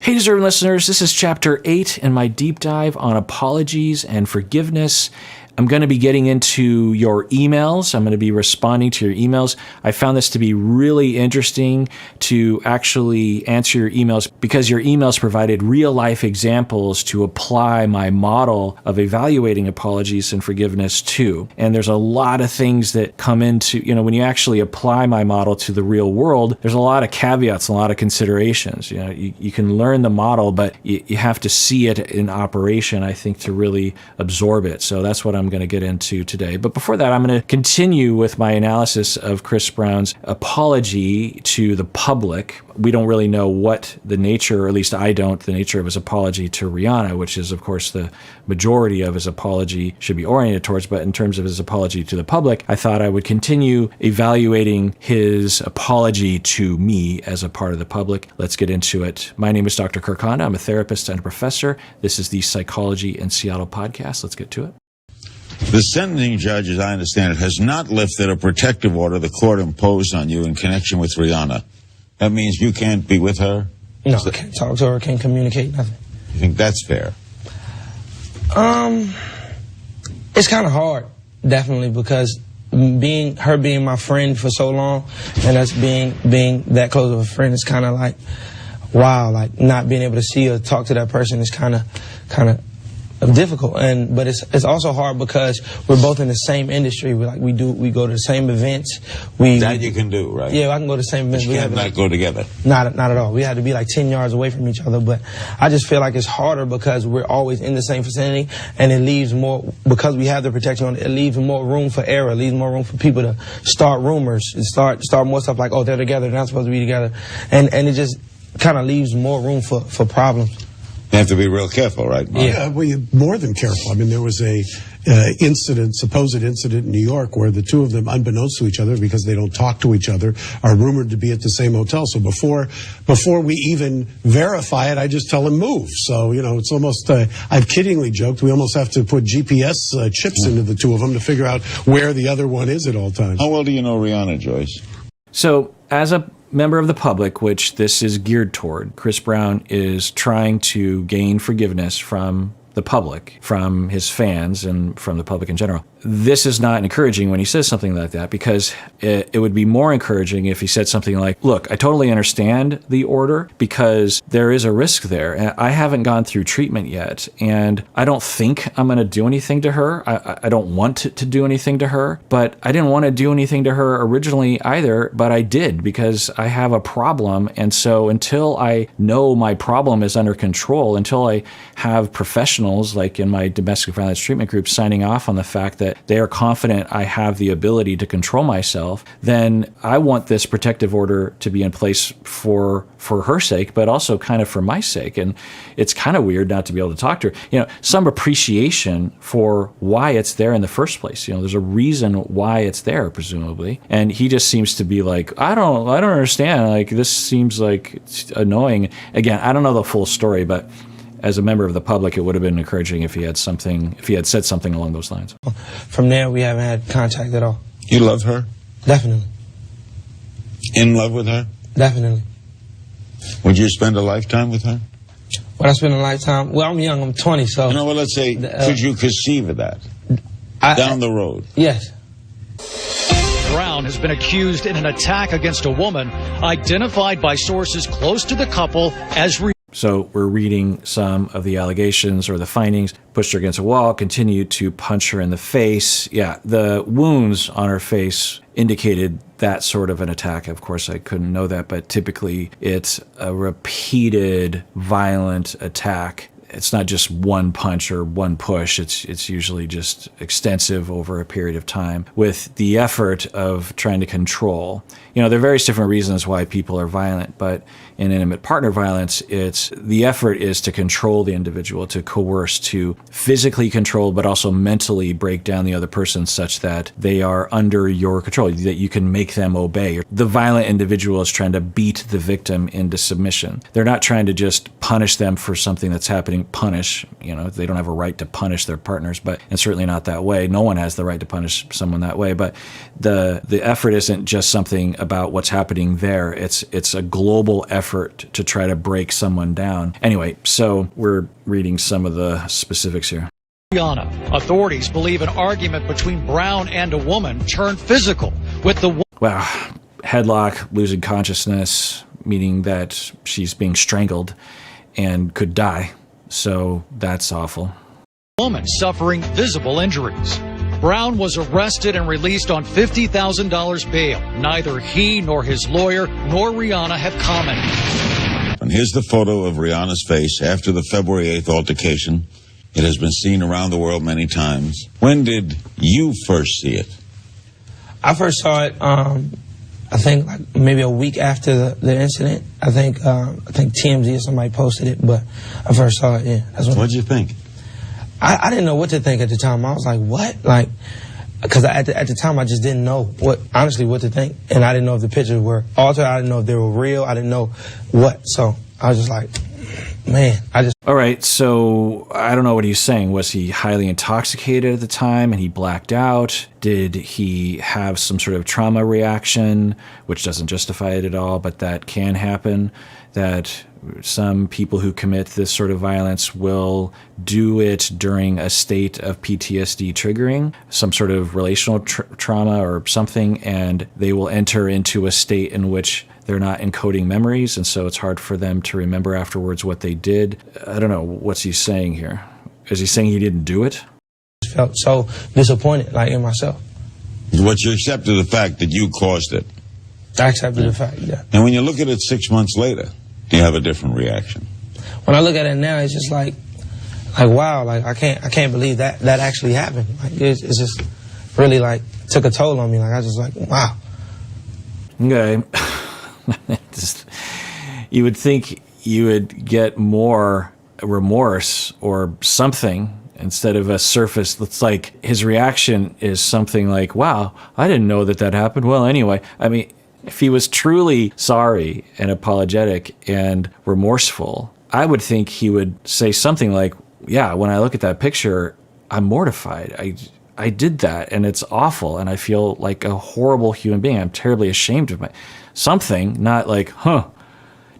Hey, deserving listeners, this is Chapter 8 in my deep dive on apologies and forgiveness. I'm going to be getting into your emails. I'm going to be responding to your emails. I found this to be really interesting to actually answer your emails because your emails provided real-life examples to apply my model of evaluating apologies and forgiveness to. And there's a lot of things that come into, when you actually apply my model to the real world, there's a lot of caveats, a lot of considerations. You can learn the model, but you have to see it in operation, I think, to really absorb it. So that's what I'm going to get into today. But before that, I'm going to continue with my analysis of Chris Brown's apology to the public. We don't really know what the nature, or at least I don't, the nature of his apology to Rihanna, which is, of course, the majority of his apology should be oriented towards. But in terms of his apology to the public, I thought I would continue evaluating his apology to me as a part of the public. Let's get into it. My name is Dr. Kirk Honda. I'm a therapist and a professor. This is the Psychology in Seattle podcast. Let's get to it. The sentencing judge, as I understand it, has not lifted a protective order the court imposed on you in connection with Rihanna. That means you can't be with her? No, I can't talk to her, can't communicate, nothing. You think that's fair? It's kind of hard, definitely, because being my friend for so long, and us being that close of a friend, is kind of like, wow, like not being able to see or talk to that person is kind of difficult. But it's also hard because we're both in the same industry. We go to the same events. That you can do, right? Yeah, I can go to the same events. But you can't go together. Not at all. We had to be like 10 yards away from each other. But I just feel like it's harder because we're always in the same vicinity, and it leaves more, because we have the protection on it leaves more room for error. It leaves more room for people to start rumors and start more stuff like, oh, they're together, they're not supposed to be together, and it just kind of leaves more room for problems. You have to be real careful, right, Mark? Yeah, well, you're more than careful. I mean, there was a supposed incident in New York where the two of them, unbeknownst to each other, because they don't talk to each other, are rumored to be at the same hotel. So before we even verify it, I just tell them move. So, it's almost, I've kiddingly joked, we almost have to put GPS chips into the two of them to figure out where the other one is at all times. How well do you know Rihanna, Joyce? So, as a member of the public, which this is geared toward, Chris Brown is trying to gain forgiveness from the public, from his fans, and from the public in general. This is not encouraging when he says something like that, because it would be more encouraging if he said something like, look, I totally understand the order because there is a risk there. I haven't gone through treatment yet, and I don't think I'm going to do anything to her. I don't want to do anything to her, but I didn't want to do anything to her originally either, but I did because I have a problem. And so until I know my problem is under control, until I have professionals like in my domestic violence treatment group signing off on the fact that they are confident I have the ability to control myself, then I want this protective order to be in place for her sake, but also kind of for my sake. And it's kind of weird not to be able to talk to her. Some appreciation for why it's there in the first place. There's a reason why it's there, presumably. And he just seems to be like, I don't understand. Like, this seems like it's annoying. Again, I don't know the full story, but as a member of the public, it would have been encouraging if he had said something along those lines. From there, we haven't had contact at all. You love her? Definitely. In love with her? Definitely. Would you spend a lifetime with her? Would I spend a lifetime? Well, I'm young. I'm 20, so... No, well, let's say, could you conceive of that? Down the road? Yes. Brown has been accused in an attack against a woman identified by sources close to the couple as... So we're reading some of the allegations or the findings. Pushed her against a wall, continued to punch her in the face. Yeah, the wounds on her face indicated that sort of an attack. Of course, I couldn't know that, but typically it's a repeated violent attack. It's not just one punch or one push. It's usually just extensive over a period of time with the effort of trying to control. There are various different reasons why people are violent, but in intimate partner violence, the effort is to control the individual, to coerce, to physically control, but also mentally break down the other person such that they are under your control, that you can make them obey. The violent individual is trying to beat the victim into submission. They're not trying to just punish them for something that's happening punish. You know, they don't have a right to punish their partners, and certainly not that way. No one has the right to punish someone that way. But the effort isn't just something about what's happening there. It's a global effort to try to break someone down. Anyway, so we're reading some of the specifics here. Rihanna. Authorities believe an argument between Brown and a woman turned physical, with the Wow. Headlock, losing consciousness, meaning that she's being strangled and could die. So that's awful. woman suffering visible injuries. Brown was arrested and released on $50,000 bail. Neither he nor his lawyer nor Rihanna have commented. And here's the photo of Rihanna's face after the February 8th altercation. It has been seen around the world many times. When did you first see it? I first saw it, I think like maybe a week after the incident. I think TMZ or somebody posted it, but I first saw it. Yeah, that's when. What'd you think? I didn't know what to think at the time. I was like, what? Like, because at the time I just didn't know honestly what to think, and I didn't know if the pictures were altered. I didn't know if they were real. I didn't know what. So I was just like, man, All right, so I don't know what he's saying. Was he highly intoxicated at the time and he blacked out? Did he have some sort of trauma reaction, which doesn't justify it at all, but that can happen, that some people who commit this sort of violence will do it during a state of PTSD triggering, some sort of relational trauma or something, and they will enter into a state in which they're not encoding memories, and so it's hard for them to remember afterwards what they did. I don't know. What's he saying here? Is he saying he didn't do it? I felt so disappointed, like, in myself. What you accepted the fact that you caused it. I accepted the fact, yeah. And when you look at it 6 months later, do you have a different reaction? When I look at it now, it's just like wow, like I can't believe that actually happened. Like it's just really like took a toll on me. Like I just like wow. Okay. You would think you would get more remorse or something instead of a surface. It's like his reaction is something like, wow, I didn't know that happened. Well, anyway, I mean, if he was truly sorry and apologetic and remorseful, I would think he would say something like, yeah, when I look at that picture, I'm mortified. I did that and it's awful and I feel like a horrible human being. I'm terribly ashamed of something, not like,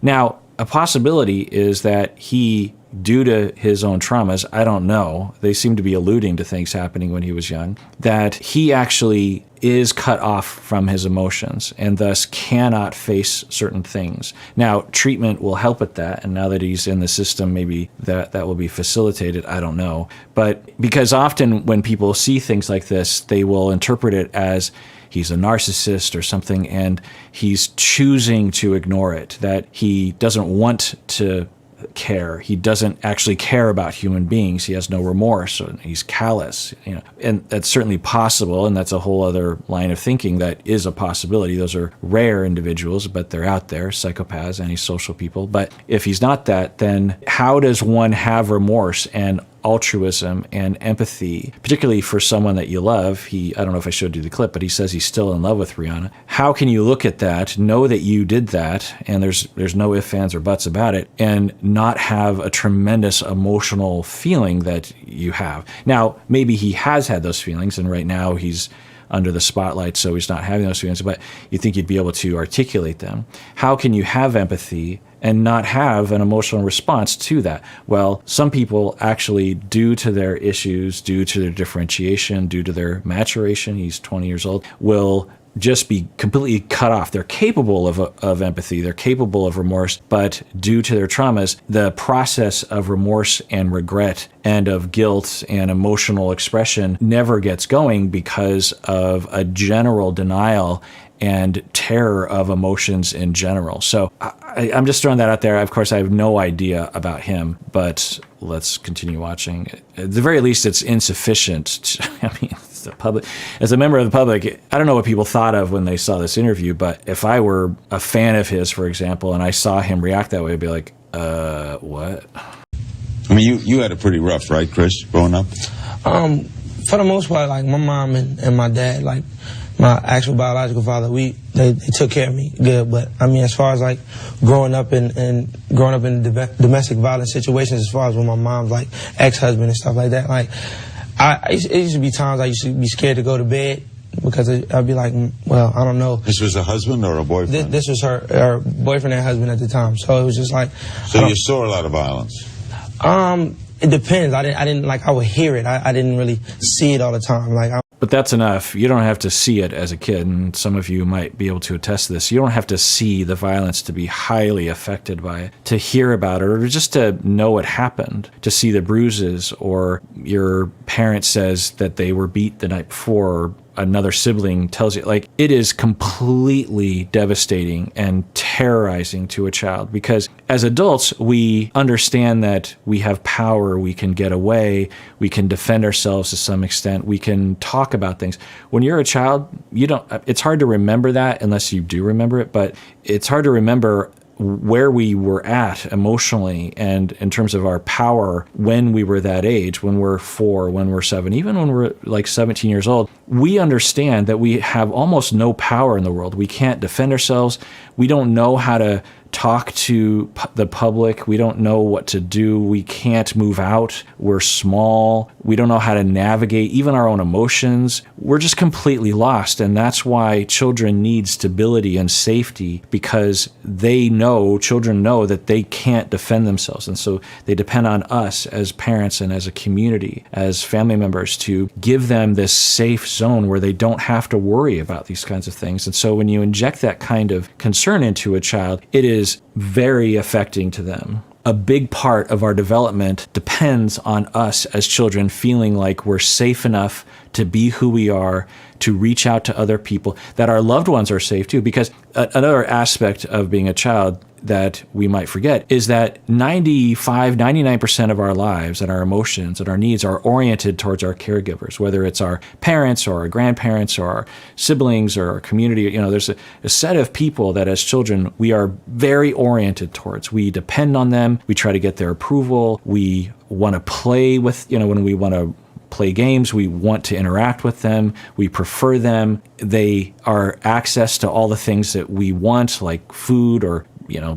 Now, a possibility is that he, due to his own traumas, I don't know, they seem to be alluding to things happening when he was young, that he actually is cut off from his emotions and thus cannot face certain things. Now, treatment will help at that, and now that he's in the system, maybe that will be facilitated, I don't know. But because often when people see things like this, they will interpret it as he's a narcissist or something, and he's choosing to ignore it, that he doesn't want to care. He doesn't actually care about human beings. He has no remorse. He's callous, and that's certainly possible. And that's a whole other line of thinking that is a possibility. Those are rare individuals, but they're out there, psychopaths, antisocial people. But if he's not that, then how does one have remorse and altruism and empathy, particularly for someone that you love? I don't know if I showed you the clip, but he says he's still in love with Rihanna. How can you look at that, know that you did that, and there's no ifs, ands, or buts about it, and not have a tremendous emotional feeling that you have? Now, maybe he has had those feelings, and right now he's under the spotlight, so he's not having those feelings, but you think you'd be able to articulate them. How can you have empathy and not have an emotional response to that? Well, some people actually, due to their issues, due to their differentiation, due to their maturation, he's 20 years old, will just be completely cut off. They're capable of empathy, they're capable of remorse, but due to their traumas, the process of remorse and regret and of guilt and emotional expression never gets going because of a general denial and terror of emotions in general. So I'm just throwing that out there. Of course, I have no idea about him, but let's continue watching. At the very least, it's insufficient. I mean, it's the public. As a member of the public, I don't know what people thought of when they saw this interview, but if I were a fan of his, for example, and I saw him react that way, I'd be like, what? I mean, you had it pretty rough, right, Chris, growing up? For the most part, like my mom and my dad, like my actual biological father, they took care of me good. But I mean, as far as like growing up in domestic violence situations, as far as with my mom's like ex-husband and stuff like that, like it used to be times I used to be scared to go to bed because I'd be like, well, I don't know. This was a husband or a boyfriend? This was her boyfriend and husband at the time. So it was just like. So you saw a lot of violence? It depends. I didn't like, I would hear it. I didn't really see it all the time. But that's enough. You don't have to see it as a kid, and some of you might be able to attest to this. You don't have to see the violence to be highly affected by it, to hear about it, or just to know it happened, to see the bruises, or your parent says that they were beat the night before, or another sibling tells you. Like, it is completely devastating and terrorizing to a child, because as adults, we understand that we have power, we can get away, we can defend ourselves to some extent, we can talk about things. When you're a child, it's hard to remember that unless you do remember it, but it's hard to remember where we were at emotionally and in terms of our power when we were that age, when we're 4, when we're 7, even when we're like 17 years old. We understand that we have almost no power in the world. We can't defend ourselves. We don't know how to talk to the public. We don't know what to do. We can't move out. We're small. We don't know how to navigate even our own emotions. We're just completely lost. And that's why children need stability and safety, because children know that they can't defend themselves. And so they depend on us as parents and as a community, as family members, to give them this safe zone where they don't have to worry about these kinds of things. And so when you inject that kind of concern into a child, it is very affecting to them. A big part of our development depends on us as children feeling like we're safe enough to be who we are, to reach out to other people, that our loved ones are safe too. Because another aspect of being a child that we might forget is that 99% of our lives and our emotions and our needs are oriented towards our caregivers, whether it's our parents or our grandparents or our siblings or our community. There's a set of people that as children we are very oriented towards. We depend on them. We try to get their approval. We want to play with, when we want to play games, we want to interact with them. We prefer them. They are access to all the things that we want, like food or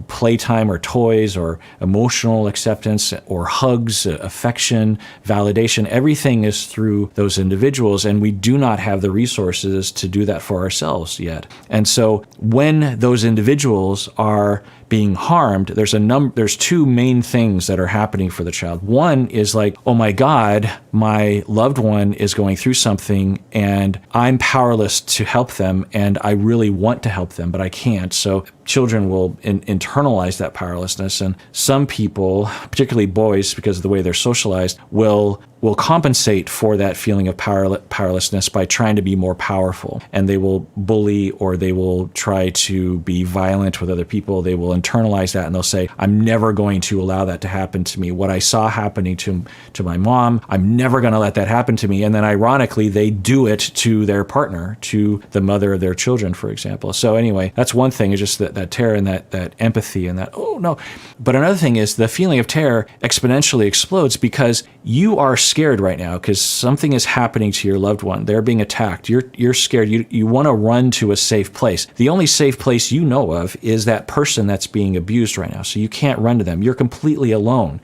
playtime or toys or emotional acceptance or hugs, affection, validation. Everything is through those individuals, and we do not have the resources to do that for ourselves yet. And so when those individuals are being harmed, there's two main things that are happening for the child. One is like, oh my God, my loved one is going through something and I'm powerless to help them, and I really want to help them, but I can't. So children will internalize that powerlessness, and some people, particularly boys, because of the way they're socialized, will compensate for that feeling of powerlessness by trying to be more powerful. And they will bully, or they will try to be violent with other people. They will internalize that, and they'll say, I'm never going to allow that to happen to me. What I saw happening to my mom, I'm never going to let that happen to me. And then ironically, they do it to their partner, to the mother of their children, for example. So anyway, that's one thing, is just that terror and that empathy and that, oh no. But another thing is the feeling of terror exponentially explodes because you are scared right now because something is happening to your loved one. They're being attacked. You're scared. You want to run to a safe place. The only safe place you know of is that person that's being abused right now. So you can't run to them. You're completely alone.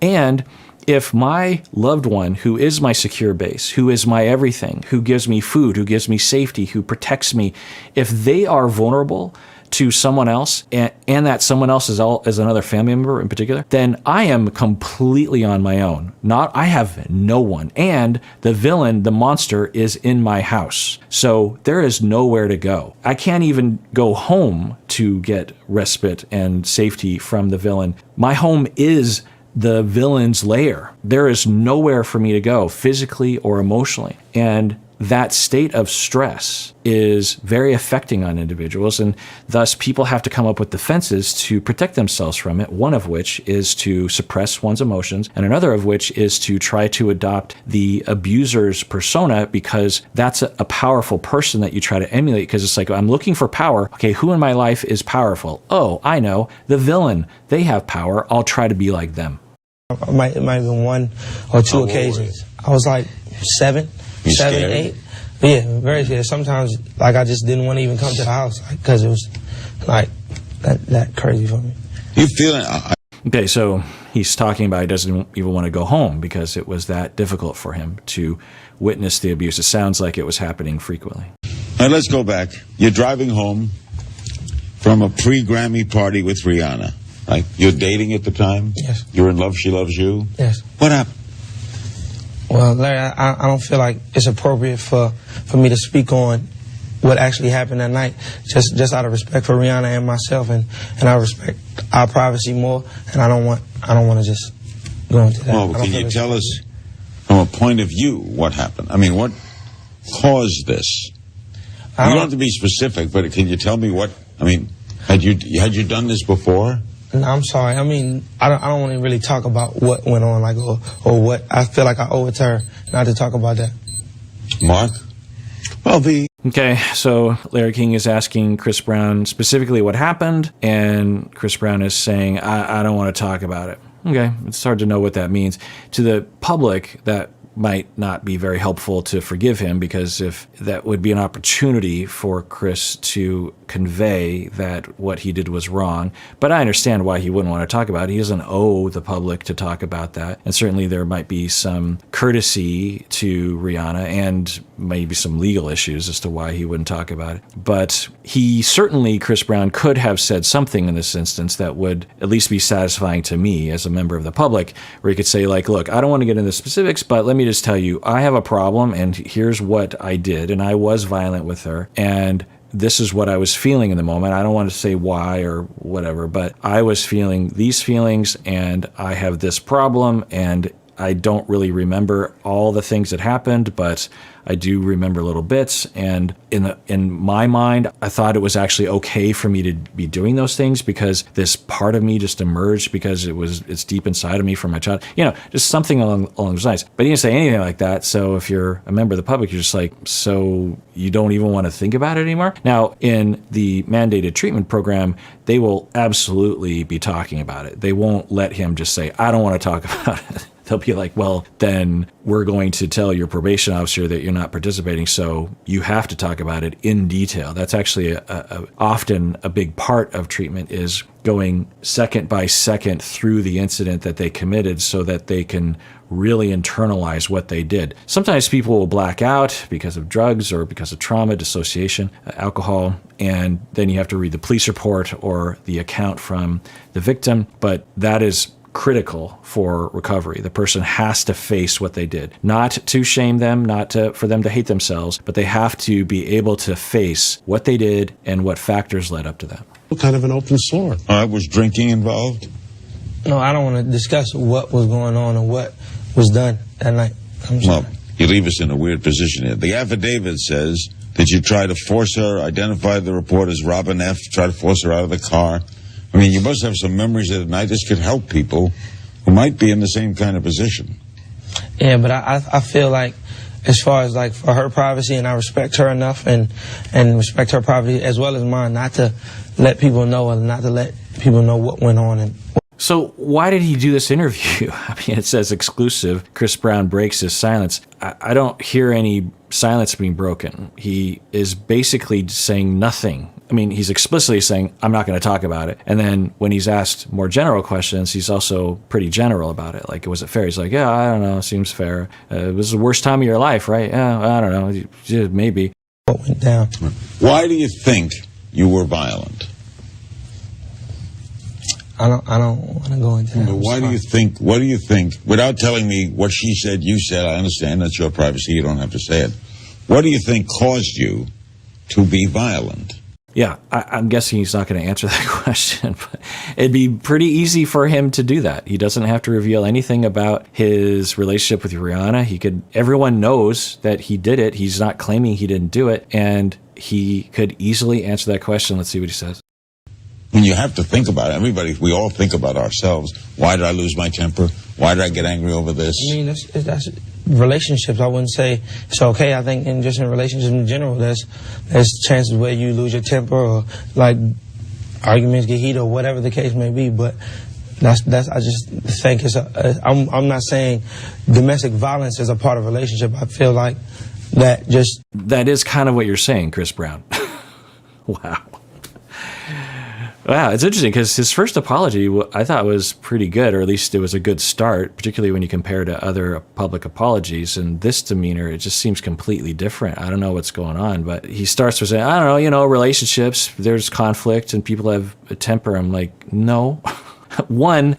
And if my loved one, who is my secure base, who is my everything, who gives me food, who gives me safety, who protects me, if they are vulnerable to someone else, and that someone else is another family member in particular, then I am completely on my own. I have no one. And the villain, the monster, is in my house. So there is nowhere to go. I can't even go home to get respite and safety from the villain. My home is the villain's lair. There is nowhere for me to go, physically or emotionally. And that state of stress is very affecting on individuals, and thus people have to come up with defenses to protect themselves from it, one of which is to suppress one's emotions, and another of which is to try to adopt the abuser's persona, because that's a powerful person that you try to emulate, because it's like, I'm looking for power. Okay, who in my life is powerful? Oh, I know, the villain. They have power. I'll try to be like them. It might have been one or two occasions. I was like 7, 8. Yeah, very scared. Sometimes, like, I just didn't want to even come to the house, like, because it was, like, that crazy for me. You feel Okay, so he's talking about he doesn't even want to go home because it was that difficult for him to witness the abuse. It sounds like it was happening frequently. Now let's go back. You're driving home from a pre-Grammy party with Rihanna, right? You're dating at the time? Yes. You're in love, she loves you? Yes. What happened? Well, Larry, I don't feel like it's appropriate for me to speak on what actually happened that night, just out of respect for Rihanna and myself, and I respect our privacy more, and I don't want to just go into that. Well, can you tell us from a point of view what happened? I mean, what caused this? You don't have to be specific, but can you tell me what? I mean, had you done this before? No, I'm sorry. I mean, I don't want to really talk about what went on, like, or what. I feel like I owe it to her not to talk about that. Mark? Well, Okay, so Larry King is asking Chris Brown specifically what happened, and Chris Brown is saying, I don't want to talk about it. Okay, it's hard to know what that means. To the public, that might not be very helpful to forgive him, because if that would be an opportunity for Chris to convey that what he did was wrong. But I understand why he wouldn't want to talk about it. He doesn't owe the public to talk about that. And certainly there might be some courtesy to Rihanna and maybe some legal issues as to why he wouldn't talk about it. But he certainly, Chris Brown, could have said something in this instance that would at least be satisfying to me as a member of the public, where he could say, like, look, I don't want to get into the specifics, but let me just tell you, I have a problem, and here's what I did, and I was violent with her, and this is what I was feeling in the moment. I don't want to say why or whatever, but I was feeling these feelings, and I have this problem, and I don't really remember all the things that happened, but I do remember little bits. And in my mind, I thought it was actually okay for me to be doing those things because this part of me just emerged because it's deep inside of me from my child. You know, just something along those lines. But he didn't say anything like that. So if you're a member of the public, you're just like, so you don't even want to think about it anymore? Now, in the mandated treatment program, they will absolutely be talking about it. They won't let him just say, I don't want to talk about it. They'll be like, well, then we're going to tell your probation officer that you're not participating, so you have to talk about it in detail. That's actually often a big part of treatment, is going second by second through the incident that they committed so that they can really internalize what they did. Sometimes people will black out because of drugs or because of trauma, dissociation, alcohol, and then you have to read the police report or the account from the victim, but that is critical for recovery. The person has to face what they did, not to shame them, for them to hate themselves, but they have to be able to face what they did and what factors led up to that. Kind of an open sore. Was drinking involved? No, I don't want to discuss what was going on or what was done that night. I'm sorry. Well, you leave us in a weird position here. The affidavit says that you try to force her, identify the report as Robin F., try to force her out of the car. I mean, you must have some memories of the night. This could help people who might be in the same kind of position. Yeah, but I feel like, as far as, like, for her privacy, and I respect her enough and respect her privacy as well as mine, not to let people know or not to let people know what went on. And so why did he do this interview? I mean, it says exclusive. Chris Brown breaks his silence. I don't hear any silence being broken. He is basically saying nothing. I mean, he's explicitly saying, I'm not going to talk about it. And then when he's asked more general questions, he's also pretty general about it. Like, was it fair? He's like, yeah, I don't know. Seems fair. It was the worst time of your life, right? Yeah, I don't know. Yeah, maybe. what went down. Why do you think you were violent? I don't want to go into that. But what do you think, without telling me what she said, you said, I understand, that's your privacy, you don't have to say it. What do you think caused you to be violent? Yeah, I'm guessing he's not going to answer that question, but it'd be pretty easy for him to do that. He doesn't have to reveal anything about his relationship with Rihanna. Everyone knows that he did it. He's not claiming he didn't do it, and he could easily answer that question. Let's see what he says. When you have to think about it, we all think about ourselves. Why did I lose my temper? Why did I get angry over this? I mean, that's relationships. I wouldn't say it's okay. I think just in relationships in general, there's chances where you lose your temper or like arguments get heated or whatever the case may be. But I just think I'm not saying domestic violence is a part of a relationship. I feel like that just That is kind of what you're saying, Chris Brown. Wow. Wow, it's interesting because his first apology I thought was pretty good, or at least it was a good start, particularly when you compare to other public apologies. And this demeanor, it just seems completely different. I don't know what's going on, but he starts with saying, I don't know, relationships, there's conflict and people have a temper. I'm like, no. One,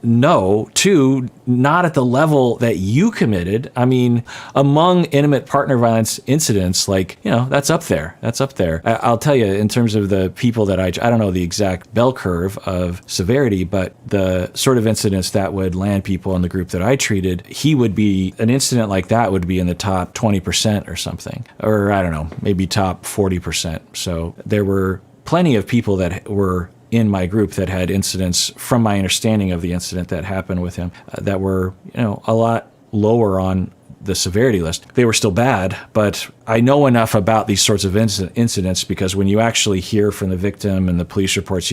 no. Two, not at the level that you committed. I mean, among intimate partner violence incidents, that's up there. That's up there. I'll tell you, in terms of the people that I don't know the exact bell curve of severity, but the sort of incidents that would land people in the group that I treated, an incident like that would be in the top 20% or something. Or I don't know, maybe top 40%. So there were plenty of people that were in my group that had incidents, from my understanding of the incident that happened with him, that were, a lot lower on the severity list. They were still bad, but I know enough about these sorts of incidents because when you actually hear from the victim and the police reports,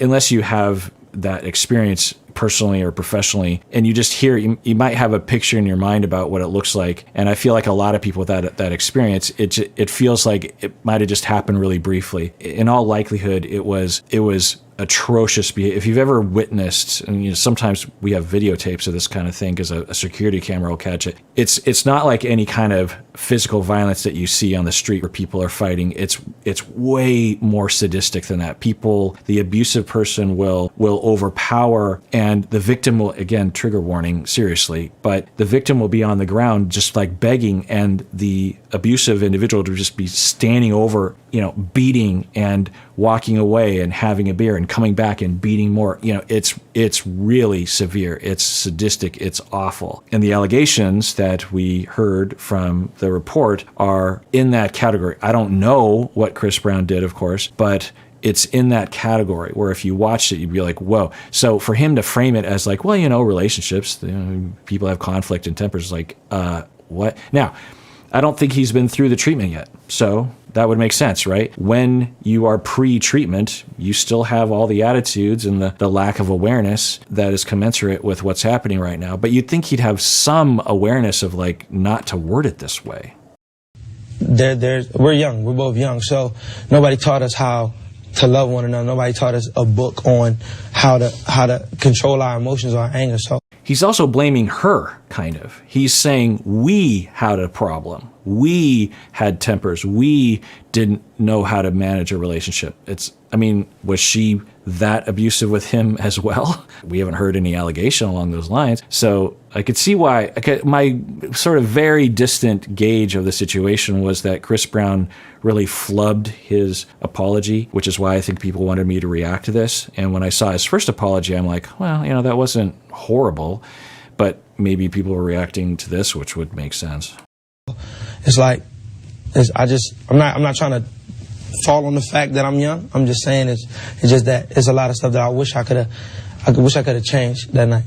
unless you have that experience personally or professionally, and you just hear, you might have a picture in your mind about what it looks like. And I feel like a lot of people with that experience, it feels like it might have just happened really briefly. In all likelihood, it was atrocious behavior. If you've ever witnessed, and sometimes we have videotapes of this kind of thing because a security camera will catch it. It's not like any kind of physical violence that you see on the street where people are fighting. It's way more sadistic than that. The abusive person will overpower, and the victim will, again, trigger warning, seriously, but the victim will be on the ground just like begging, and the abusive individual to just be standing over, beating and walking away and having a beer and coming back and beating more. It's really severe. It's sadistic. It's awful. And the allegations that we heard from the report are in that category. I don't know what Chris Brown did, of course, but it's in that category where if you watched it, you'd be like, whoa. So for him to frame it as like, well, relationships, people have conflict and tempers, like, what? Now, I don't think he's been through the treatment yet. So that would make sense, right? When you are pre-treatment, you still have all the attitudes and the lack of awareness that is commensurate with what's happening right now. But you'd think he'd have some awareness of not to word it this way. We're young. We're both young. So nobody taught us how to love one another. Nobody taught us a book on how to control our emotions or our anger. So he's also blaming her, kind of. He's saying we had a problem. We had tempers. We didn't know how to manage a relationship. Was she that abusive with him as well? We haven't heard any allegation along those lines. So I could see why. My sort of very distant gauge of the situation was that Chris Brown really flubbed his apology, which is why I think people wanted me to react to this. And when I saw his first apology, I'm like, well, that wasn't horrible, but maybe people were reacting to this, which would make sense. It's like, I'm not trying to fall on the fact that I'm young. I'm just saying it's just that it's a lot of stuff that I wish I could have changed that night.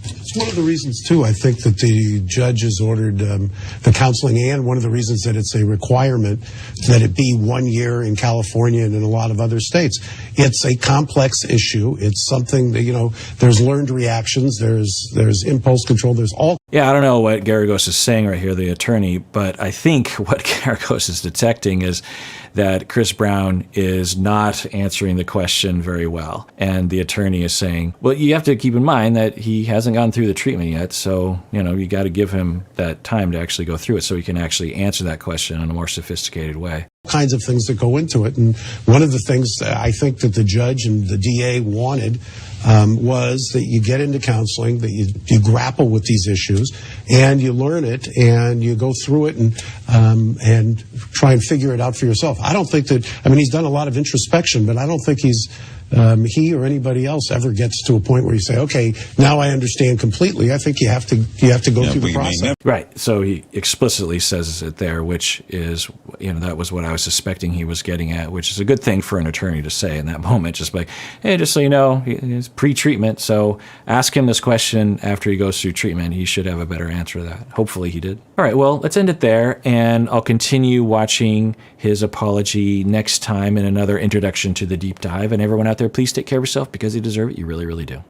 It's one of the reasons, too, I think that the judge has ordered the counseling, and one of the reasons that it's a requirement that it be 1 year in California and in a lot of other states. It's a complex issue. It's something that, there's learned reactions, there's impulse control, there's all. Yeah, I don't know what Garagos is saying right here, the attorney, but I think what Garagos is detecting is that Chris Brown is not answering the question very well. And the attorney is saying, well, you have to keep in mind that he hasn't gone through the treatment yet. So, you got to give him that time to actually go through it so he can actually answer that question in a more sophisticated way. Kinds of things that go into it. And one of the things that I think that the judge and the DA wanted was that you get into counseling, that you grapple with these issues, and you learn it, and you go through it and try and figure it out for yourself. I don't think that, he's done a lot of introspection, but I don't think he or anybody else ever gets to a point where you say, okay, now I understand completely. I think you have to go through the process. Right. So he explicitly says it there, which is, that was what I was suspecting he was getting at, which is a good thing for an attorney to say in that moment. Just like, hey, just so you know, it's pre-treatment. So ask him this question after he goes through treatment. He should have a better answer to that. Hopefully he did. All right. Well, let's end it there. And I'll continue watching his apology next time in another introduction to the deep dive. And everyone out there, please take care of yourself because you deserve it. You really, really do.